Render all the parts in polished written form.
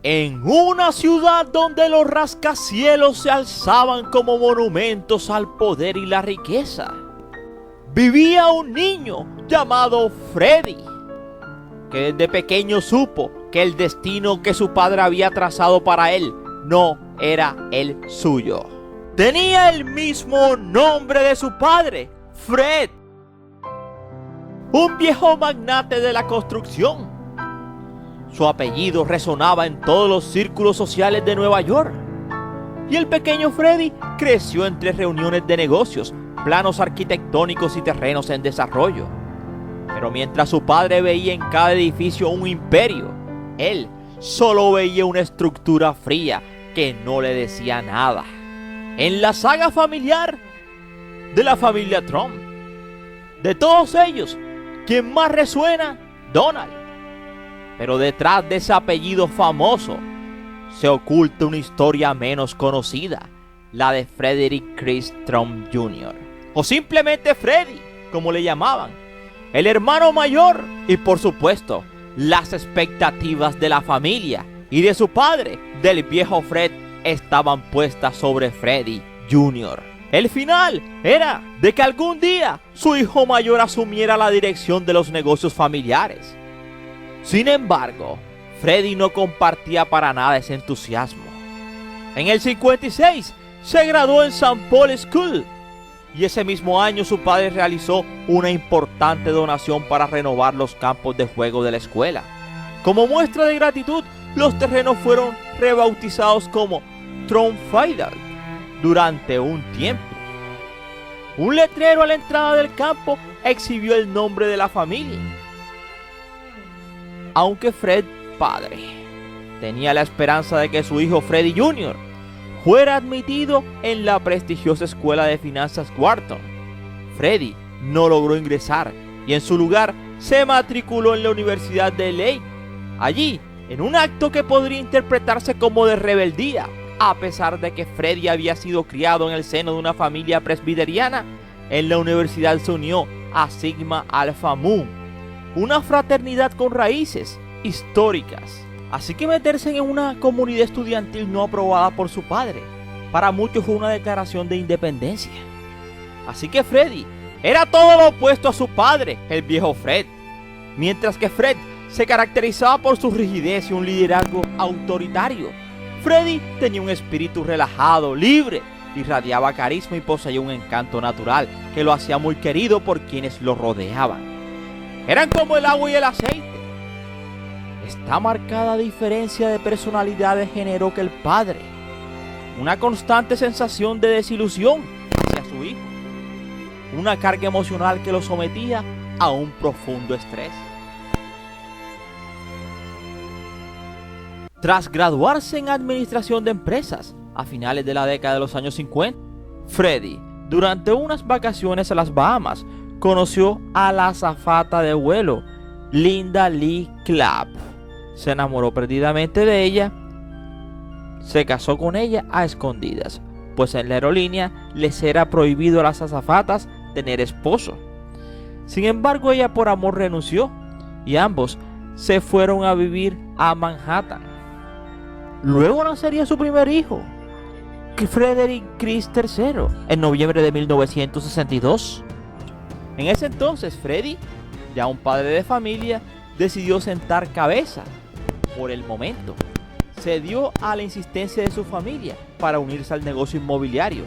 En una ciudad donde los rascacielos se alzaban como monumentos al poder y la riqueza, vivía un niño llamado Freddy, que desde pequeño supo que el destino que su padre había trazado para él no era el suyo. Tenía el mismo nombre de su padre, Fred, un viejo magnate de la construcción. Su apellido resonaba en todos los círculos sociales de Nueva York. Y el pequeño Freddy creció entre reuniones de negocios, planos arquitectónicos y terrenos en desarrollo. Pero mientras su padre veía en cada edificio un imperio, él solo veía una estructura fría que no le decía nada. En la saga familiar de la familia Trump, de todos ellos, quien más resuena, Donald. Pero detrás de ese apellido famoso se oculta una historia menos conocida, la de Frederick Chris Trump Jr. o simplemente Freddy, como le llamaban, el hermano mayor. Y por supuesto, las expectativas de la familia y de su padre, del viejo Fred, estaban puestas sobre Freddy Jr. El final era de que algún día su hijo mayor asumiera la dirección de los negocios familiares. Sin embargo, Freddy no compartía para nada ese entusiasmo. En el 56 se graduó en St. Paul School y ese mismo año su padre realizó una importante donación para renovar los campos de juego de la escuela. Como muestra de gratitud, los terrenos fueron rebautizados como Trump Field durante un tiempo. Un letrero a la entrada del campo exhibió el nombre de la familia. Aunque Fred, padre, tenía la esperanza de que su hijo Freddy Jr. fuera admitido en la prestigiosa escuela de finanzas Wharton, Freddy no logró ingresar y en su lugar se matriculó en la Universidad de Lake. Allí, en un acto que podría interpretarse como de rebeldía, a pesar de que Freddy había sido criado en el seno de una familia presbiteriana, en la universidad se unió a Sigma Alpha Mu, una fraternidad con raíces históricas. Así que meterse en una comunidad estudiantil no aprobada por su padre, para muchos fue una declaración de independencia. Así que Freddy era todo lo opuesto a su padre, el viejo Fred. Mientras que Fred se caracterizaba por su rigidez y un liderazgo autoritario, Freddy tenía un espíritu relajado, libre, irradiaba carisma y poseía un encanto natural que lo hacía muy querido por quienes lo rodeaban. Eran como el agua y el aceite. Esta marcada diferencia de personalidades generó que el padre una constante sensación de desilusión hacia su hijo, una carga emocional que lo sometía a un profundo estrés. Tras graduarse en administración de empresas a finales de la década de los años 50, Freddy, durante unas vacaciones a las Bahamas, conoció a la azafata de vuelo Linda Lee Clapp. Se enamoró perdidamente de ella, se casó con ella a escondidas, pues en la aerolínea les era prohibido a las azafatas tener esposo. Sin embargo, ella por amor renunció y ambos se fueron a vivir a Manhattan. Luego nacería su primer hijo, Frederick Chris III, en noviembre de 1962. En ese entonces, Freddy, ya un padre de familia, decidió sentar cabeza. Por el momento, cedió a la insistencia de su familia para unirse al negocio inmobiliario.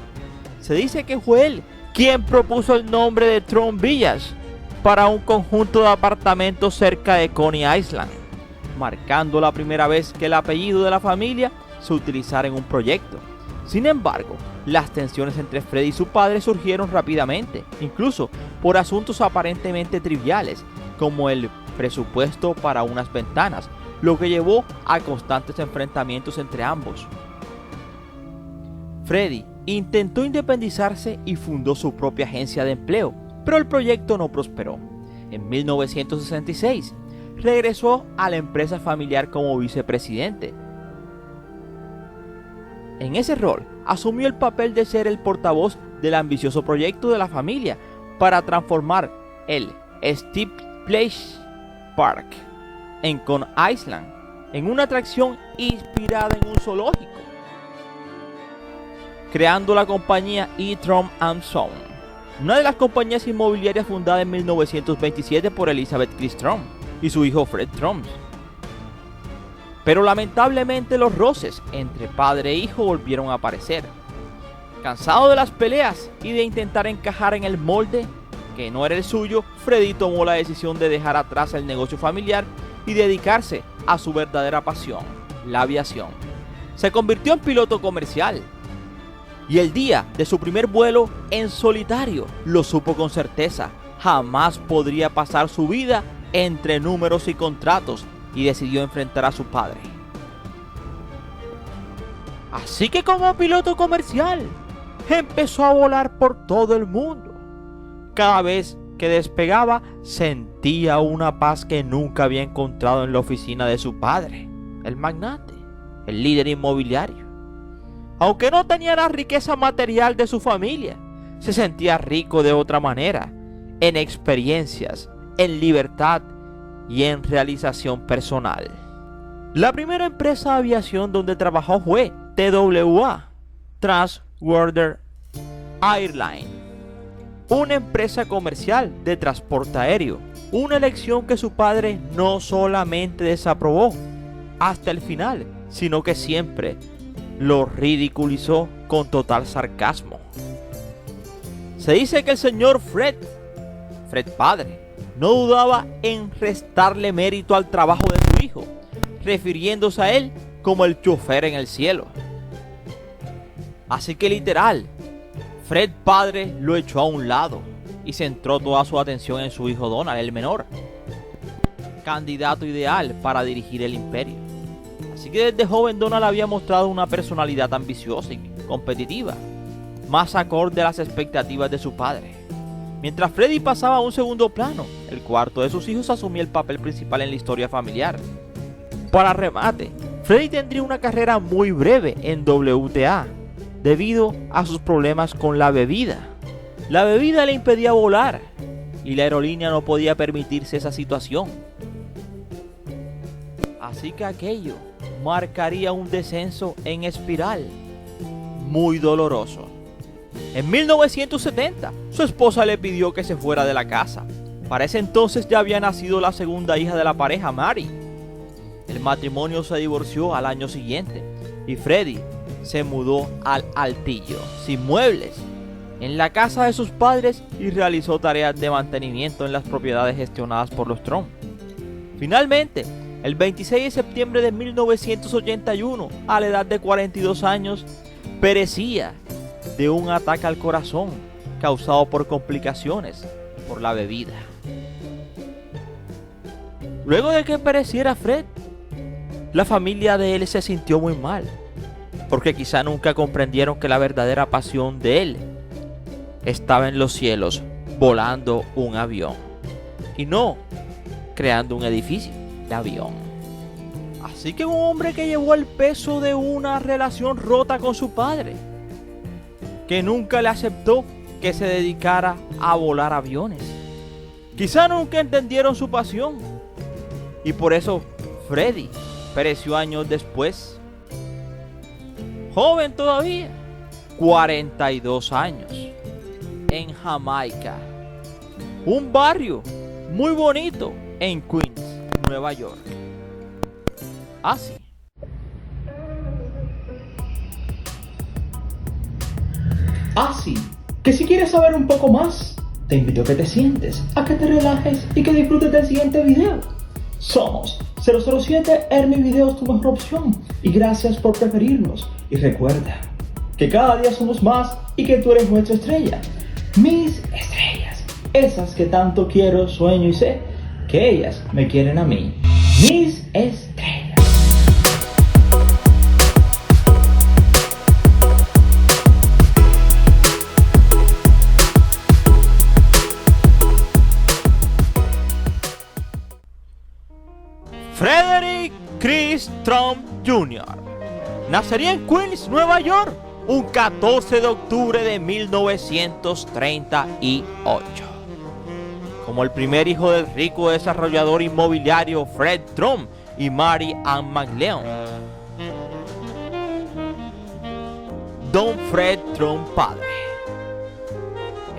Se dice que fue él quien propuso el nombre de Trump Villas para un conjunto de apartamentos cerca de Coney Island, marcando la primera vez que el apellido de la familia se utilizara en un proyecto. Sin embargo, las tensiones entre Freddy y su padre surgieron rápidamente, incluso por asuntos aparentemente triviales, como el presupuesto para unas ventanas, lo que llevó a constantes enfrentamientos entre ambos. Freddy intentó independizarse y fundó su propia agencia de empleo, pero el proyecto no prosperó. En 1966, regresó a la empresa familiar como vicepresidente. En ese rol, asumió el papel de ser el portavoz del ambicioso proyecto de la familia para transformar el Steep Place Park en Coney Island en una atracción inspirada en un zoológico, creando la compañía E-Trump & Son, una de las compañías inmobiliarias fundada en 1927 por Elizabeth Chris Trump y su hijo Fred Trump. Pero lamentablemente los roces entre padre e hijo volvieron a aparecer. Cansado de las peleas y de intentar encajar en el molde que no era el suyo, Freddy tomó la decisión de dejar atrás el negocio familiar y dedicarse a su verdadera pasión, la aviación. Se convirtió en piloto comercial y el día de su primer vuelo en solitario lo supo con certeza. Jamás podría pasar su vida entre números y contratos y decidió enfrentar a su padre. Así que como piloto comercial empezó a volar por todo el mundo. Cada vez que despegaba sentía una paz que nunca había encontrado en la oficina de su padre, el magnate, el líder inmobiliario. Aunque no tenía la riqueza material de su familia, se sentía rico de otra manera, en experiencias, en libertad y en realización personal. La primera empresa de aviación donde trabajó fue TWA, Transworld Airlines, una empresa comercial de transporte aéreo, una elección que su padre no solamente desaprobó hasta el final, sino que siempre lo ridiculizó con total sarcasmo. Se dice que el señor Fred padre, no dudaba en restarle mérito al trabajo de su hijo, refiriéndose a él como el chofer en el cielo. Así que literal, Fred padre lo echó a un lado y centró toda su atención en su hijo Donald, el menor, candidato ideal para dirigir el imperio. Así que desde joven Donald había mostrado una personalidad ambiciosa y competitiva, más acorde a las expectativas de su padre. Mientras Freddy pasaba a un segundo plano, el cuarto de sus hijos asumía el papel principal en la historia familiar. Para remate, Freddy tendría una carrera muy breve en WTA, debido a sus problemas con la bebida. La bebida le impedía volar, y la aerolínea no podía permitirse esa situación. Así que aquello marcaría un descenso en espiral, muy doloroso. En 1970, su esposa le pidió que se fuera de la casa. Para ese entonces ya había nacido la segunda hija de la pareja, Mary. El matrimonio se divorció al año siguiente y Freddy se mudó al Altillo, sin muebles, en la casa de sus padres y realizó tareas de mantenimiento en las propiedades gestionadas por los Trump. Finalmente, el 26 de septiembre de 1981, a la edad de 42 años, perecía de un ataque al corazón causado por complicaciones por la bebida. Luego de que pereciera Fred, la familia de él se sintió muy mal, porque quizá nunca comprendieron que la verdadera pasión de él estaba en los cielos, volando un avión, y no creando un edificio de avión. Así que un hombre que llevó el peso de una relación rota con su padre, que nunca le aceptó que se dedicara a volar aviones. Quizá nunca entendieron su pasión, y por eso Freddy pereció años después, joven todavía, 42 años, en Jamaica, un barrio muy bonito en Queens, Nueva York. Así. Así que si quieres saber un poco más, te invito a que te sientes, a que te relajes y que disfrutes del siguiente video. Somos 007 Ermi Videos, tu mejor opción, y gracias por preferirnos. Y recuerda que cada día somos más y que tú eres nuestra estrella. Mis estrellas, esas que tanto quiero, sueño y sé que ellas me quieren a mí. Mis estrellas. Frederick Chris Trump Jr. nacería en Queens, Nueva York, un 14 de octubre de 1938. como el primer hijo del rico desarrollador inmobiliario Fred Trump y Mary Ann McLeod. Don Fred Trump padre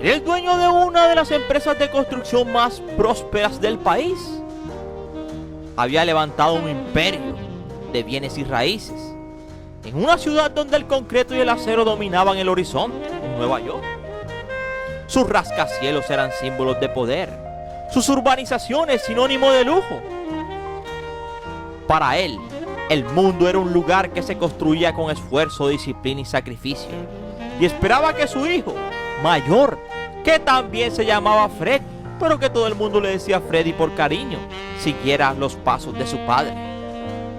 era el dueño de una de las empresas de construcción más prósperas del país. Había levantado un imperio de bienes y raíces en una ciudad donde el concreto y el acero dominaban el horizonte, en Nueva York. Sus rascacielos eran símbolos de poder, sus urbanizaciones sinónimo de lujo. Para él, el mundo era un lugar que se construía con esfuerzo, disciplina y sacrificio, y esperaba que su hijo mayor, que también se llamaba Fred, pero que todo el mundo le decía Freddy por cariño, siguiera los pasos de su padre.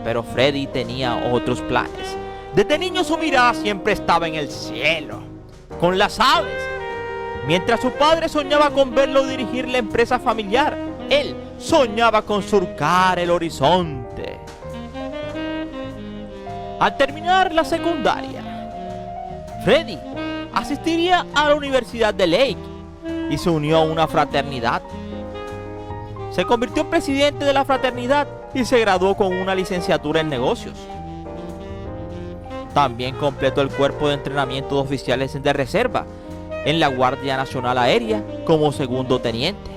Pero Freddy tenía otros planes. Desde niño su mirada siempre estaba en el cielo, con las aves. Mientras su padre soñaba con verlo dirigir la empresa familiar, él soñaba con surcar el horizonte. Al terminar la secundaria, Freddy asistiría a la Universidad de Lake y se unió a una fraternidad. Se convirtió en presidente de la fraternidad y se graduó con una licenciatura en negocios. También completó el cuerpo de entrenamiento de oficiales de reserva en la Guardia Nacional Aérea como segundo teniente.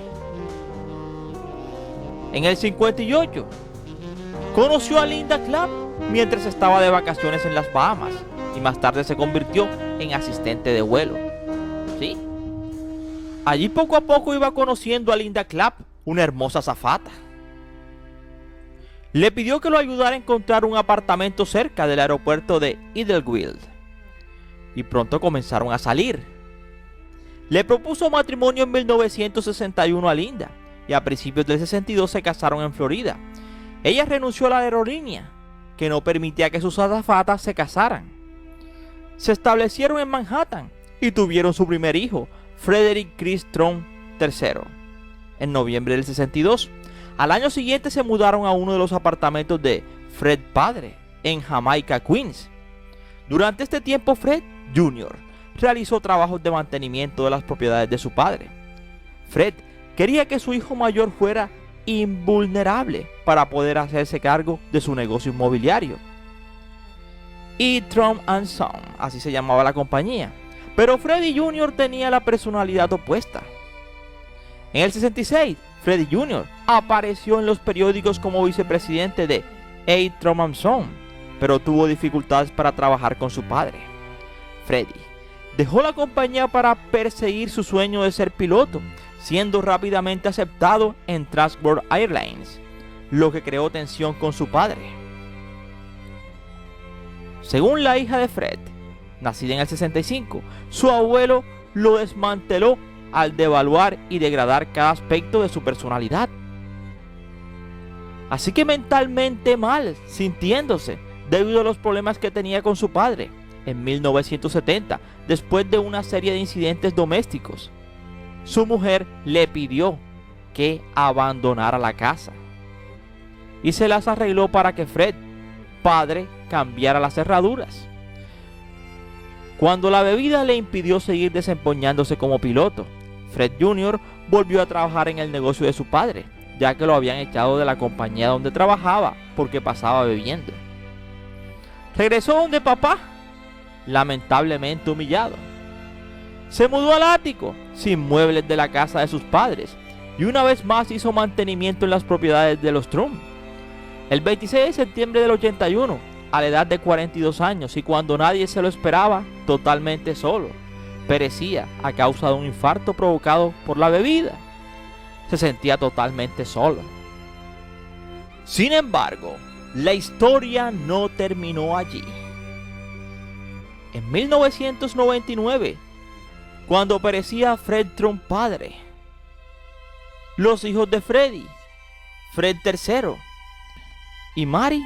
En el 58, conoció a Linda Clapp mientras estaba de vacaciones en las Bahamas y más tarde se convirtió en asistente de vuelo. ¿Sí? Allí poco a poco iba conociendo a Linda Clapp, una hermosa azafata. Le pidió que lo ayudara a encontrar un apartamento cerca del aeropuerto de Idlewild y pronto comenzaron a salir. Le propuso matrimonio en 1961 a Linda y a principios del 62 se casaron en Florida. Ella renunció a la aerolínea, que no permitía que sus azafatas se casaran. Se establecieron en Manhattan y tuvieron su primer hijo, Frederick Chris Trump III, en noviembre del 62. Al año siguiente se mudaron a uno de los apartamentos de Fred padre, en Jamaica, Queens. Durante este tiempo Fred Jr. realizó trabajos de mantenimiento de las propiedades de su padre. Fred quería que su hijo mayor fuera invulnerable para poder hacerse cargo de su negocio inmobiliario. Y Trump & Son, así se llamaba la compañía. Pero Freddie Jr. tenía la personalidad opuesta. En el 66, Freddie Jr. apareció en los periódicos como vicepresidente de A. Trump & Son, pero tuvo dificultades para trabajar con su padre. Freddie dejó la compañía para perseguir su sueño de ser piloto, siendo rápidamente aceptado en Transport Airlines, lo que creó tensión con su padre. Según la hija de Fred, nacida en el 65, su abuelo lo desmanteló al devaluar y degradar cada aspecto de su personalidad. Así que mentalmente mal, sintiéndose, debido a los problemas que tenía con su padre. En 1970, después de una serie de incidentes domésticos, su mujer le pidió que abandonara la casa y se las arregló para que Fred, padre, cambiara las cerraduras. Cuando la bebida le impidió seguir desempeñándose como piloto, Fred Jr. volvió a trabajar en el negocio de su padre, ya que lo habían echado de la compañía donde trabajaba porque pasaba bebiendo. Regresó donde papá, lamentablemente humillado. Se mudó al ático, sin muebles de la casa de sus padres, y una vez más hizo mantenimiento en las propiedades de los Trump. El 26 de septiembre del 81, a la edad de 42 años y cuando nadie se lo esperaba, totalmente solo, perecía a causa de un infarto provocado por la bebida. Se sentía totalmente solo. Sin embargo, la historia no terminó allí. En 1999, cuando perecía Fred Trump padre, los hijos de Freddy, Fred III y Mary,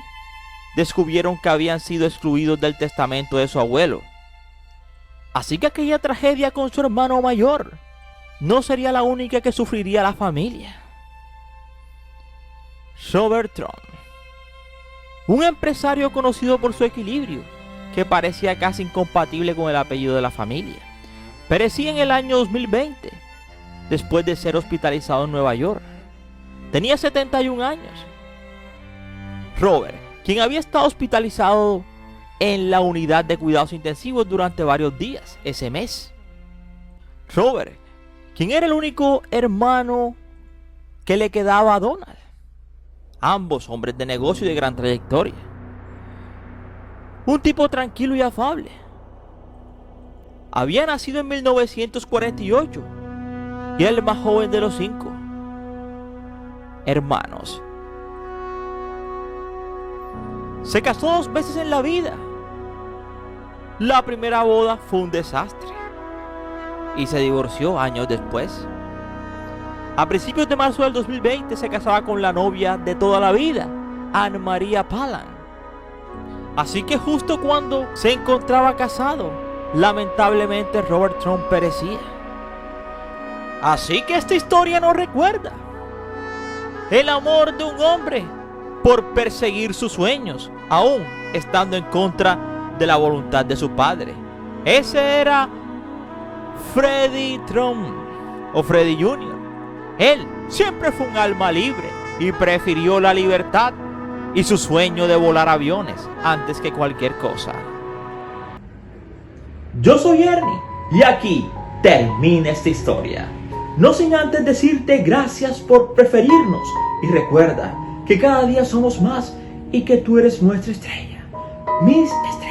descubrieron que habían sido excluidos del testamento de su abuelo. Así que aquella tragedia con su hermano mayor no sería la única que sufriría la familia. Robert Trump, un empresario conocido por su equilibrio, que parecía casi incompatible con el apellido de la familia, perecía en el año 2020. después de ser hospitalizado en Nueva York. Tenía 71 años. Robert, quien había estado hospitalizado en la unidad de cuidados intensivos durante varios días ese mes. Robert, quien era el único hermano que le quedaba a Donald. Ambos hombres de negocio y de gran trayectoria. Un tipo tranquilo y afable. Había nacido en 1948 y era el más joven de los 5 hermanos. Se casó 2 veces en la vida. La primera boda fue un desastre y se divorció años después. A principios de marzo del 2020 se casaba con la novia de toda la vida, Anne Maria Palan. Así que justo cuando se encontraba casado, lamentablemente Robert Trump perecía. Así que esta historia nos recuerda el amor de un hombre por perseguir sus sueños, aún estando en contra de la voluntad de su padre. Ese era Freddie Trump, o Freddie Jr. Él siempre fue un alma libre y prefirió la libertad y su sueño de volar aviones antes que cualquier cosa. Yo soy Ernie y aquí termina esta historia. No sin antes decirte gracias por preferirnos y recuerda que cada día somos más y que tú eres nuestra estrella. Mis estrellas.